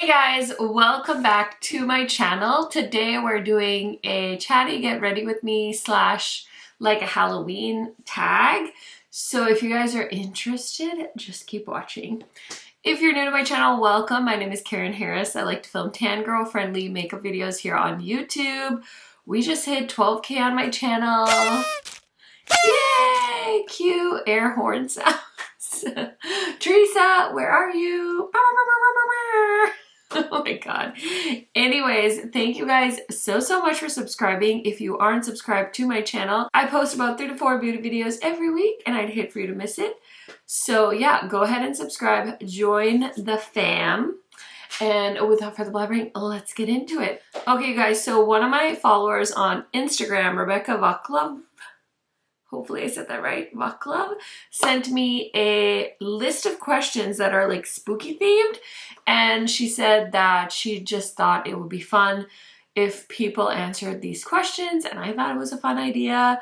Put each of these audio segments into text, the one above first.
Guys, welcome back to my channel. Today we're doing a chatty get ready with me slash like a Halloween tag. So if you guys are interested, just keep watching. If you're new to my channel, welcome. My name is Karen Harris. I like to film tan girl friendly makeup videos here on YouTube. We just hit 12K on my channel. Yay! Cute air horn sounds. Teresa, where are you? Oh my god. Anyways, thank you guys so much for subscribing. If you aren't subscribed to my channel, I post about 3 to 4 beauty videos every week and I'd hate for you to miss it. So yeah, go ahead and subscribe, join the fam. And without further blabbering, let's get into it. Okay guys, so one of my followers on Instagram, Rebecca Vaclav, hopefully I said that right, Vaclav, sent me a list of questions that are like spooky themed. And she said that she just thought it would be fun if people answered these questions. And I thought it was a fun idea.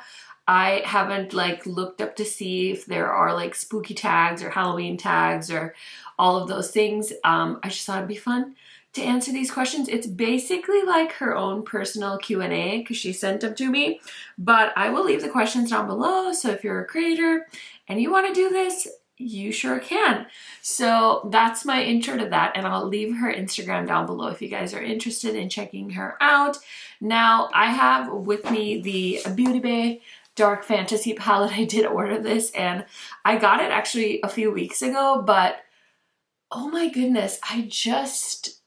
I haven't like looked up to see if there are like spooky tags or Halloween tags or all of those things. I just thought it'd be fun to answer these questions. It's basically like her own personal Q&A because she sent them to me, but I will leave the questions down below. So if you're a creator and you want to do this, you sure can. So that's my intro to that, and I'll leave her Instagram down below if you guys are interested in checking her out. Now I have with me the Beauty Bay Dark Fantasy palette. I did order this and I got it actually a few weeks ago, but oh my goodness, I just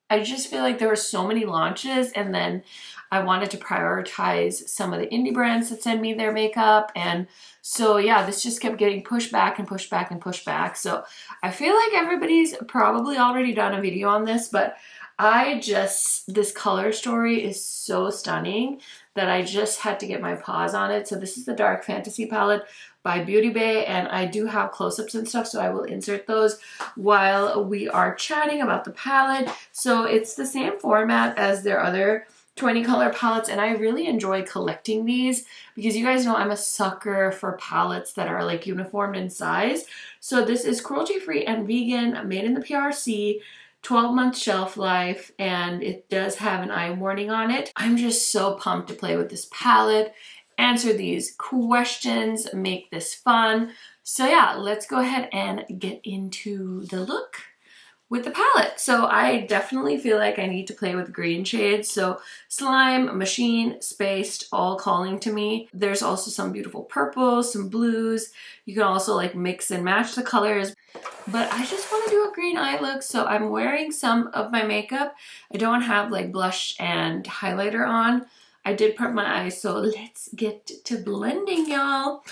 feel like there were so many launches, and then I wanted to prioritize some of the indie brands that send me their makeup. And so yeah, this just kept getting pushed back and pushed back and pushed back. So I feel like everybody's probably already done a video on this, but this color story is so stunning that I just had to get my paws on it. So this is the Dark Fantasy palette by Beauty Bay, and I do have close-ups and stuff, so I will insert those while we are chatting about the palette. So it's the same format as their other 20 color palettes, and I really enjoy collecting these because you guys know I'm a sucker for palettes that are like uniformed in size. So this is cruelty-free and vegan, made in the PRC, 12-month shelf life, and it does have an eye warning on it. I'm just so pumped to play with this palette, answer these questions, make this fun. So yeah, let's go ahead and get into the look with the palette. So I definitely feel like I need to play with green shades. So Slime, Machine, Spaced, all calling to me. There's also some beautiful purples, some blues. You can also like mix and match the colors. But I just want to do a green eye look, so I'm wearing some of my makeup. I don't have like blush and highlighter on. I did prep my eyes, so let's get to blending, y'all.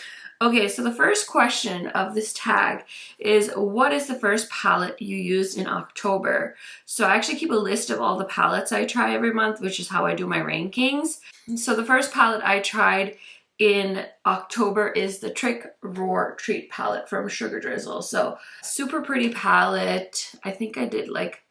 Okay, so the first question of this tag is, what is the first palette you used in October? So I actually keep a list of all the palettes I try every month, which is how I do my rankings. So the first palette I tried in October is the Trick Roar Treat palette from Sugar Drizzle. So super pretty palette. I think I did like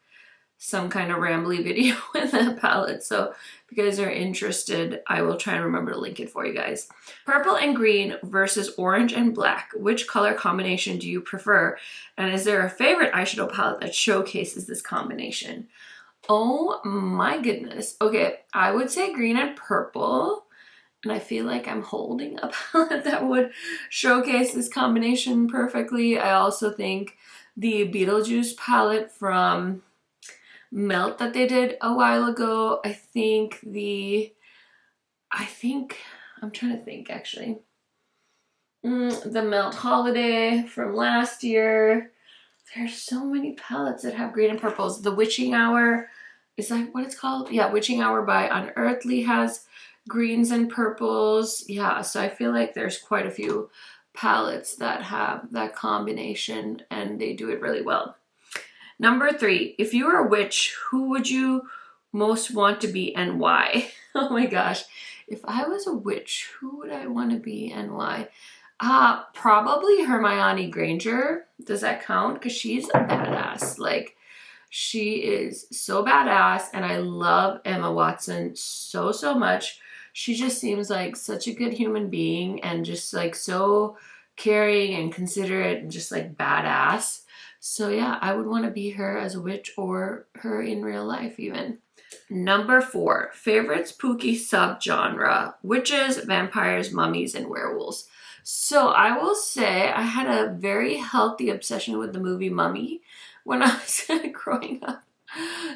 some kind of rambly video with that palette. So if you guys are interested, I will try and remember to link it for you guys. Purple and green versus orange and black. Which color combination do you prefer? And is there a favorite eyeshadow palette that showcases this combination? Oh my goodness. Okay, I would say green and purple. And I feel like I'm holding a palette that would showcase this combination perfectly. I also think the Beetlejuice palette from Melt that they did a while ago. I'm trying to think actually. The Melt Holiday from last year. There's so many palettes that have green and purples. The Witching Hour, is that what it's called? Yeah, Witching Hour by Unearthly has greens and purples. Yeah, so I feel like there's quite a few palettes that have that combination and they do it really well. Number 3, if you were a witch, who would you most want to be and why? Oh my gosh, if I was a witch, who would I want to be and why? Probably Hermione Granger. Does that count? Because she's a badass. Like, she is so badass, and I love Emma Watson so much. She just seems like such a good human being and just like so caring and considerate and just like badass. So yeah, I would want to be her as a witch or her in real life even. Number 4, favorite spooky subgenre: witches, vampires, mummies, and werewolves. So I will say I had a very healthy obsession with the movie Mummy when I was growing up.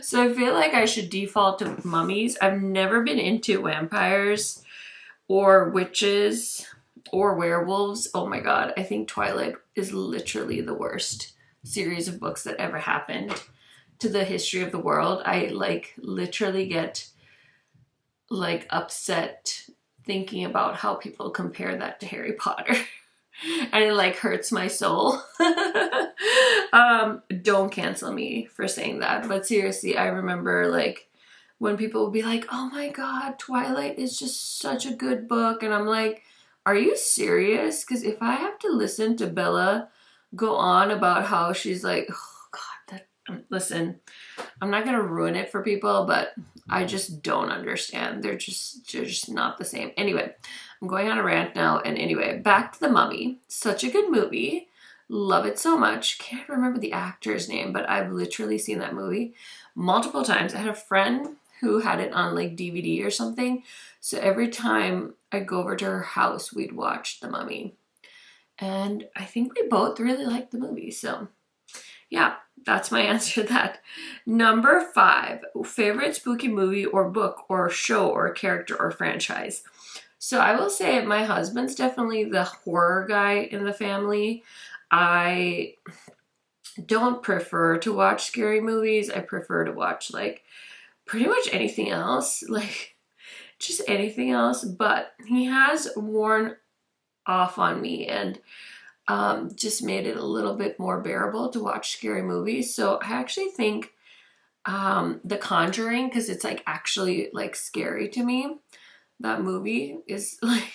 So I feel like I should default to mummies. I've never been into vampires or witches or werewolves. Oh my god, I think Twilight is literally the worst series of books that ever happened to the history of the world. I like literally get like upset thinking about how people compare that to Harry Potter. And it like hurts my soul. Don't cancel me for saying that, but seriously, I remember like when people would be like, oh my god, Twilight is just such a good book, and I'm like, are you serious? Because if I have to listen to Bella go on about how she's like, oh god, that, listen, I'm not gonna ruin it for people, but I just don't understand. They're just not the same. Anyway, I'm going on a rant now. And anyway, back to The Mummy. Such a good movie. Love it so much. Can't remember the actor's name, but I've literally seen that movie multiple times. I had a friend who had it on like DVD or something. So every time I'd go over to her house, we'd watch The Mummy. And I think we both really liked the movie. So yeah, that's my answer to that. Number 5, favorite spooky movie or book or show or character or franchise. So I will say my husband's definitely the horror guy in the family. I don't prefer to watch scary movies. I prefer to watch like pretty much anything else, like just anything else. But he has worn off on me and just made it a little bit more bearable to watch scary movies. So I actually think The Conjuring, because it's like actually like scary to me, that movie is like,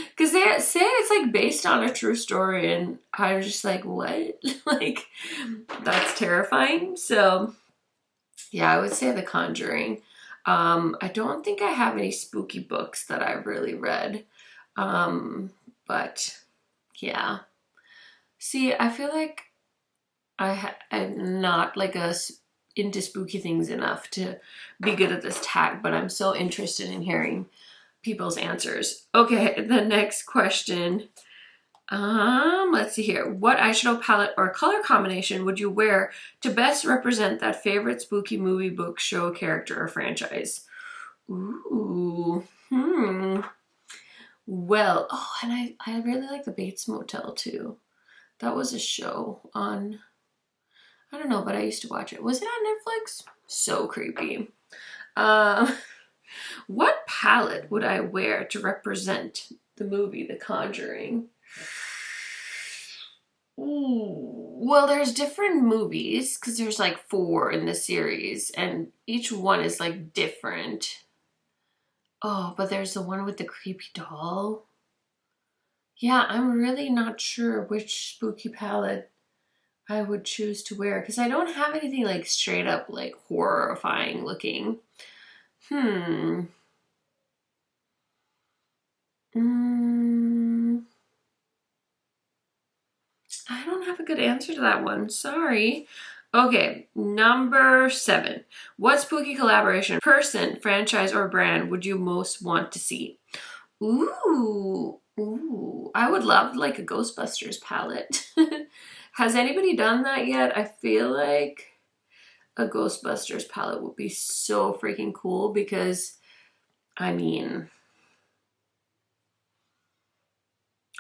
because they say it's like based on a true story, and I was just like, what? Like, that's terrifying. So yeah, I would say The Conjuring. I don't think I have any spooky books that I've really read, but yeah. See, I feel like I'm not like into spooky things enough to be good at this tag, but I'm so interested in hearing people's answers. Okay, the next question. Let's see here. What eyeshadow palette or color combination would you wear to best represent that favorite spooky movie, book, show, character, or franchise? Ooh, Well, oh, and I really like the Bates Motel too. That was a show on, I don't know, but I used to watch it. Was it on Netflix? So creepy. What palette would I wear to represent the movie The Conjuring? Ooh, well, there's different movies because there's like 4 in the series, and each one is like different. Oh, but there's the one with the creepy doll. Yeah, I'm really not sure which spooky palette I would choose to wear because I don't have anything like straight up like horrifying looking. Mm, I don't have a good answer to that one. Sorry. Okay, number 7. What spooky collaboration, person, franchise, or brand would you most want to see? Ooh, I would love like a Ghostbusters palette. Has anybody done that yet? I feel like a Ghostbusters palette would be so freaking cool because, I mean,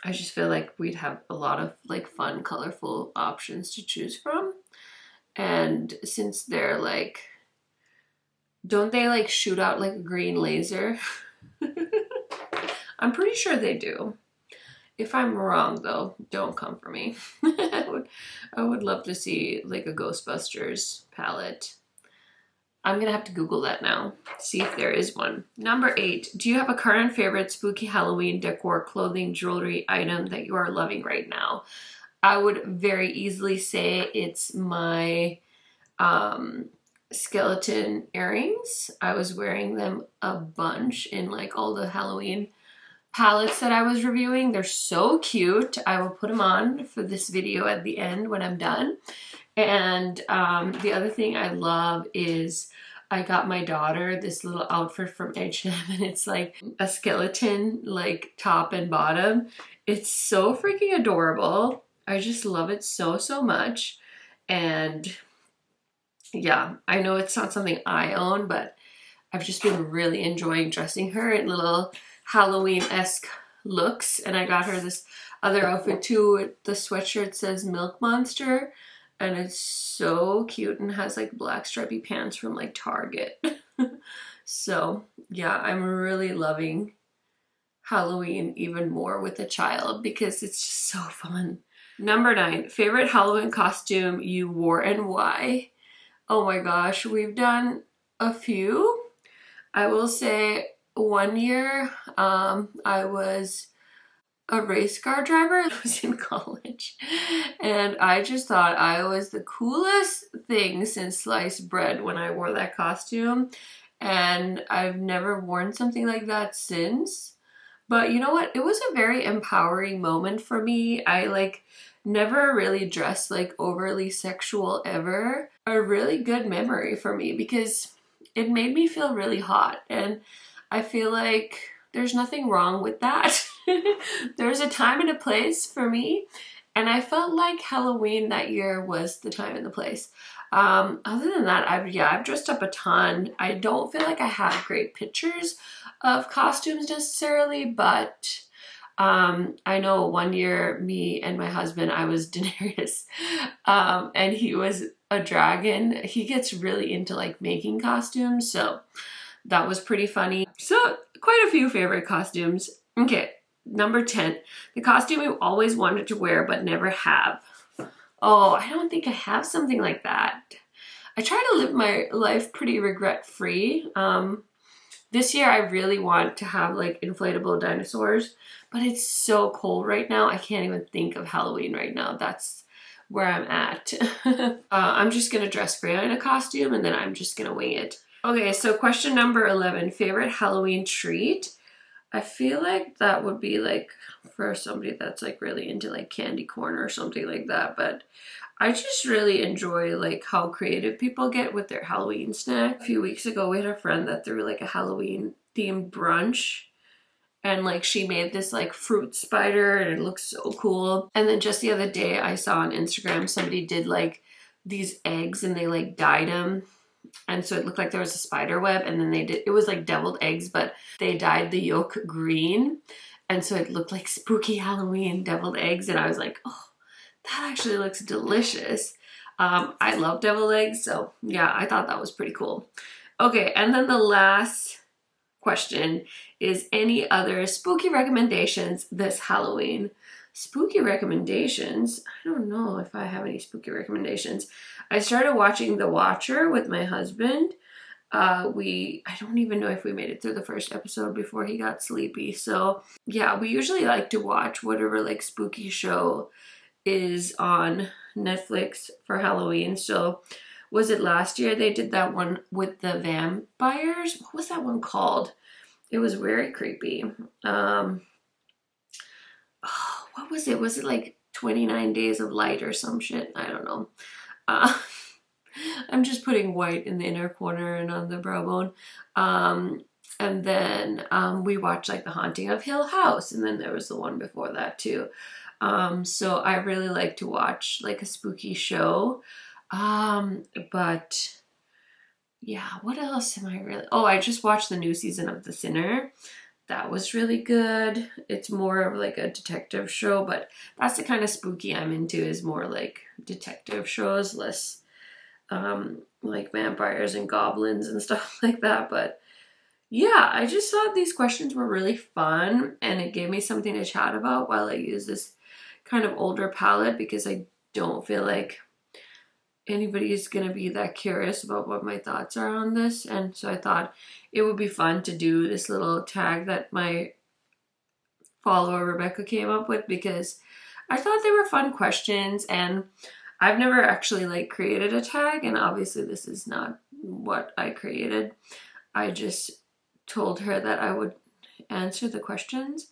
I just feel like we'd have a lot of like fun, colorful options to choose from. And since they're like, don't they like shoot out like a green laser? I'm pretty sure they do. If I'm wrong though, don't come for me. I would love to see like a Ghostbusters palette. I'm gonna have to Google that now, see if there is one. Number 8, do you have a current favorite spooky Halloween decor, clothing, jewelry item that you are loving right now? I would very easily say it's my skeleton earrings. I was wearing them a bunch in like all the Halloween palettes that I was reviewing. They're so cute. I will put them on for this video at the end when I'm done. And the other thing I love is I got my daughter this little outfit from H&M, and it's like a skeleton like top and bottom. It's so freaking adorable. I just love it so, so much. And yeah, I know it's not something I own, but I've just been really enjoying dressing her in little Halloween-esque looks. And I got her this other outfit too. The sweatshirt says Milk Monster, and it's so cute and has like black stripy pants from like Target. So yeah, I'm really loving Halloween even more with a child because it's just so fun. Number 9, favorite Halloween costume you wore and why? Oh my gosh, we've done a few. I will say one year I was a race car driver. I was in college, and I just thought I was the coolest thing since sliced bread when I wore that costume, and I've never worn something like that since. But you know what? It was a very empowering moment for me. I like never really dressed like overly sexual ever. A really good memory for me because it made me feel really hot, and I feel like there's nothing wrong with that. There's a time and a place for me, and I felt like Halloween that year was the time and the place. Other than that, I've dressed up a ton. I don't feel like I have great pictures of costumes necessarily, but I know one year me and my husband, I was Daenerys, and he was a dragon. He gets really into like making costumes, so that was pretty funny. So quite a few favorite costumes. Okay, number 10, the costume you always wanted to wear but never have. Oh, I don't think I have something like that. I try to live my life pretty regret-free. This year I really want to have like inflatable dinosaurs, but it's so cold right now. I can't even think of Halloween right now. That's where I'm at. I'm just gonna dress Freya in a costume and then I'm just gonna wing it. Okay, so question number 11, favorite Halloween treat? I feel like that would be like for somebody that's like really into like candy corn or something like that, but I just really enjoy like how creative people get with their Halloween snack. A few weeks ago, we had a friend that threw like a Halloween themed brunch, and like she made this like fruit spider and it looks so cool. And then just the other day I saw on Instagram somebody did like these eggs and they like dyed them. And so it looked like there was a spider web, and then it was like deviled eggs, but they dyed the yolk green. And so it looked like spooky Halloween deviled eggs. And I was like, oh, that actually looks delicious. I love deviled eggs, so yeah, I thought that was pretty cool. Okay, and then the last question is any other spooky recommendations this Halloween? Spooky recommendations? I don't know if I have any spooky recommendations. I started watching The Watcher with my husband. I don't even know if we made it through the first episode before he got sleepy. So yeah, we usually like to watch whatever like spooky show is on Netflix for Halloween. So was it last year they did that one with the vampires? What was that one called? It was very creepy. Oh, what was it? Was it like 29 Days of Light or some shit? I don't know. I'm just putting white in the inner corner and on the brow bone. And then we watched like The Haunting of Hill House, and then there was the one before that too. So I really like to watch like a spooky show. But yeah, what else am I really... Oh, I just watched the new season of The Sinner. That was really good. It's more of like a detective show, but that's the kind of spooky I'm into, is more like detective shows, less like vampires and goblins and stuff like that. But yeah, I just thought these questions were really fun, and it gave me something to chat about while I use this kind of older palette, because I don't feel like anybody's gonna be that curious about what my thoughts are on this. And so I thought it would be fun to do this little tag that my follower Rebecca came up with, because I thought they were fun questions, and I've never actually like created a tag, and obviously this is not what I created. I just told her that I would answer the questions,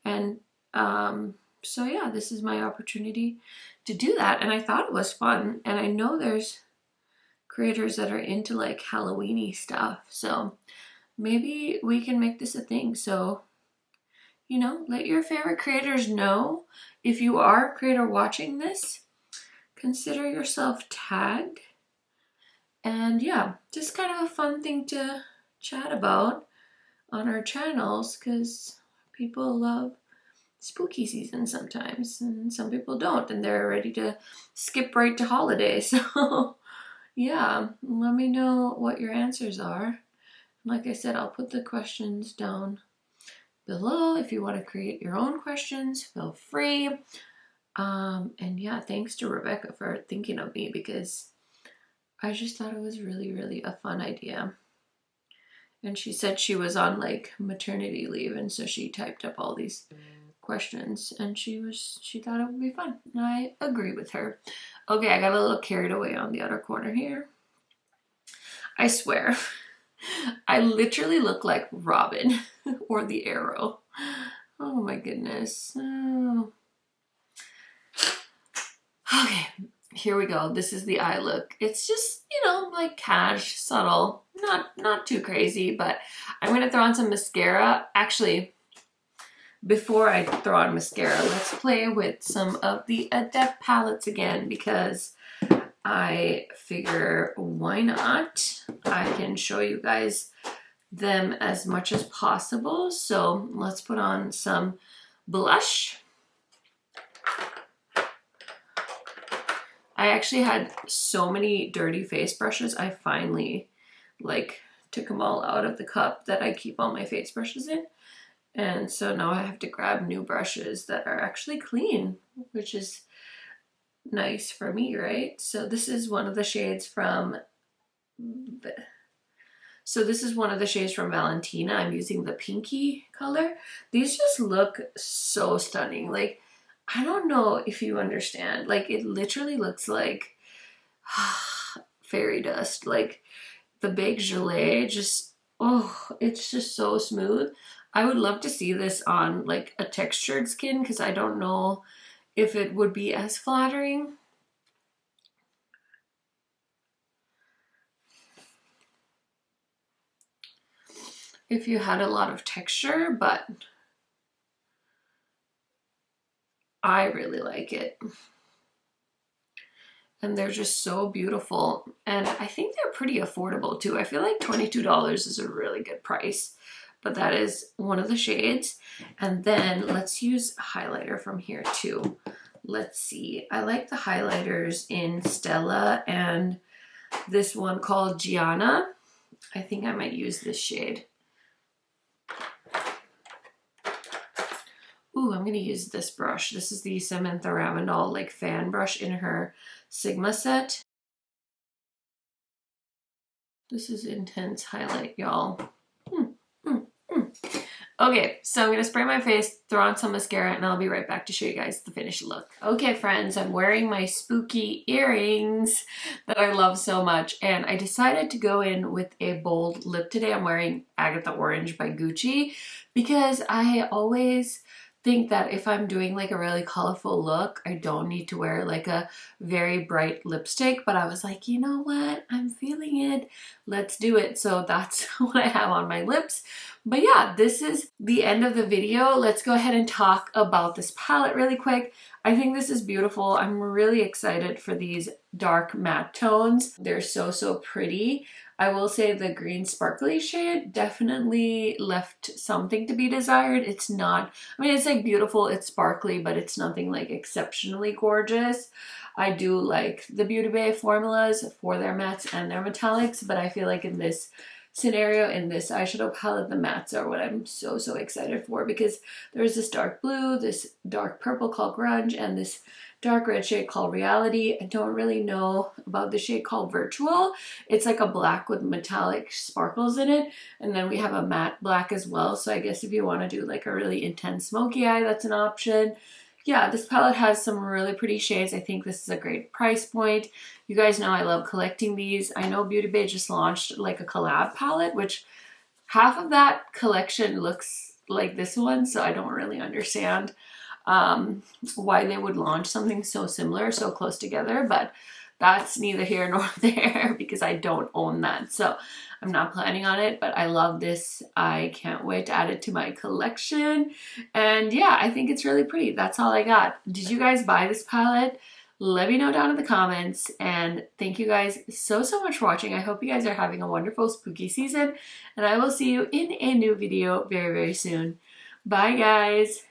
and so yeah, this is my opportunity to do that, and I thought it was fun. And I know there's creators that are into like Halloween-y stuff, so maybe we can make this a thing. So, you know, let your favorite creators know. If you are a creator watching this, consider yourself tagged. And yeah, just kind of a fun thing to chat about on our channels, because people love spooky season sometimes, and some people don't, and they're ready to skip right to holidays. So yeah, let me know what your answers are. Like I said, I'll put the questions down below. If you want to create your own questions, feel free. And yeah, thanks to Rebecca for thinking of me, because I just thought it was really, really a fun idea. And she said she was on like maternity leave, and so she typed up all these questions, and she thought it would be fun. And I agree with her. Okay, I got a little carried away on the other corner here. I swear, I literally look like Robin or the Arrow. Oh my goodness. Oh. Okay, here we go. This is the eye look. It's just, you know, like cash, subtle, not too crazy, but I'm gonna throw on some mascara. Actually, before I throw on mascara, let's play with some of the Adept palettes again, because I figure why not? I can show you guys them as much as possible. So let's put on some blush. I actually had so many dirty face brushes. I finally like took them all out of the cup that I keep all my face brushes in. And so now I have to grab new brushes that are actually clean, which is nice for me, right? So this is one of the shades from Valentina. I'm using the pinky color. These just look so stunning. Like, I don't know if you understand. Like, it literally looks like fairy dust. Like, the baked gelée just, oh, it's just so smooth. I would love to see this on like a textured skin, because I don't know if it would be as flattering. If you had a lot of texture, but I really like it. And they're just so beautiful. And I think they're pretty affordable too. I feel like $22 is a really good price. But that is one of the shades. And then let's use highlighter from here too. Let's see. I like the highlighters in Stella and this one called Gianna. I think I might use this shade. Ooh, I'm gonna use this brush. This is the Samantha Ravindal like fan brush in her Sigma set. This is intense highlight, y'all. Okay, so I'm gonna spray my face, throw on some mascara, and I'll be right back to show you guys the finished look. Okay, friends, I'm wearing my spooky earrings that I love so much, and I decided to go in with a bold lip today. I'm wearing Agatha Orange by Gucci, because I always think that if I'm doing like a really colorful look, I don't need to wear like a very bright lipstick. But I was like, you know what? I'm feeling it. Let's do it. So that's what I have on my lips. But yeah, this is the end of the video. Let's go ahead and talk about this palette really quick. I think this is beautiful. I'm really excited for these dark matte tones. They're so, so pretty. I will say the green sparkly shade definitely left something to be desired. It's not, I mean, it's like beautiful, it's sparkly, but it's nothing like exceptionally gorgeous. I do like the Beauty Bay formulas for their mattes and their metallics, but I feel like in this scenario, in this eyeshadow palette, the mattes are what I'm so, so excited for, because there's this dark blue, this dark purple called Grunge, and this dark red shade called Reality. I don't really know about the shade called Virtual. It's like a black with metallic sparkles in it. And then we have a matte black as well. So I guess if you want to do like a really intense smoky eye, that's an option. Yeah, this palette has some really pretty shades. I think this is a great price point. You guys know I love collecting these. I know Beauty Bay just launched like a collab palette, which half of that collection looks like this one, so I don't really understand. why they would launch something so similar, so close together, but that's neither here nor there because I don't own that. So I'm not planning on it, but I love this. I can't wait to add it to my collection. And yeah, I think it's really pretty. That's all I got. Did you guys buy this palette? Let me know down in the comments, and thank you guys so much for watching. I hope you guys are having a wonderful spooky season, and I will see you in a new video very soon. Bye guys.